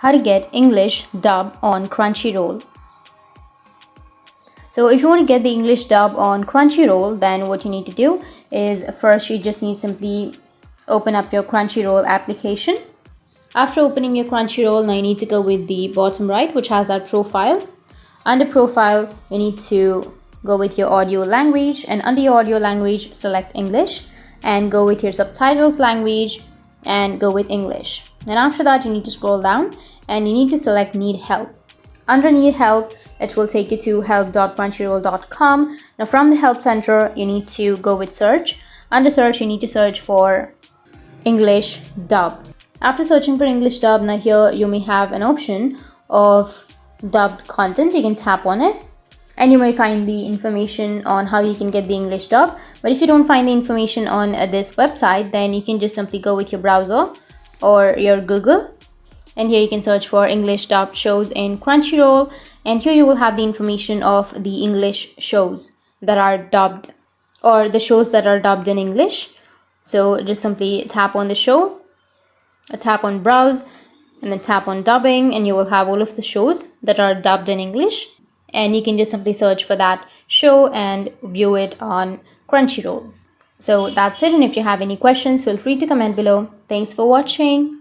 how to get English dub on Crunchyroll. So if you want to get the English dub on Crunchyroll, then what you need to do is first you just need simply open up your Crunchyroll application. After opening your Crunchyroll, now you need to go with the bottom right, which has that profile. Under profile, you need to go with your audio language, and under your audio language, select English and go with your subtitles language and go with English. And after that, you need to scroll down and you need to select need help. Under need help, it will take you to help.crunchyroll.com. Now from the help center, you need to go with search. Under search, you need to search for English dub. After searching for English dub, now here you may have an option of dubbed content. You can tap on it and you may find the information on how you can get the English dub. But if you don't find the information on this website, then you can just simply go with your browser or your Google, and here you can search for English dub shows in Crunchyroll, and here you will have the information of the English shows that are dubbed, or the shows that are dubbed in English. So just simply tap on the show, tap on browse, and then tap on dubbing, and you will have all of the shows that are dubbed in English, and you can just simply search for that show and view it on Crunchyroll. So that's it, and if you have any questions, feel free to comment below. Thanks for watching.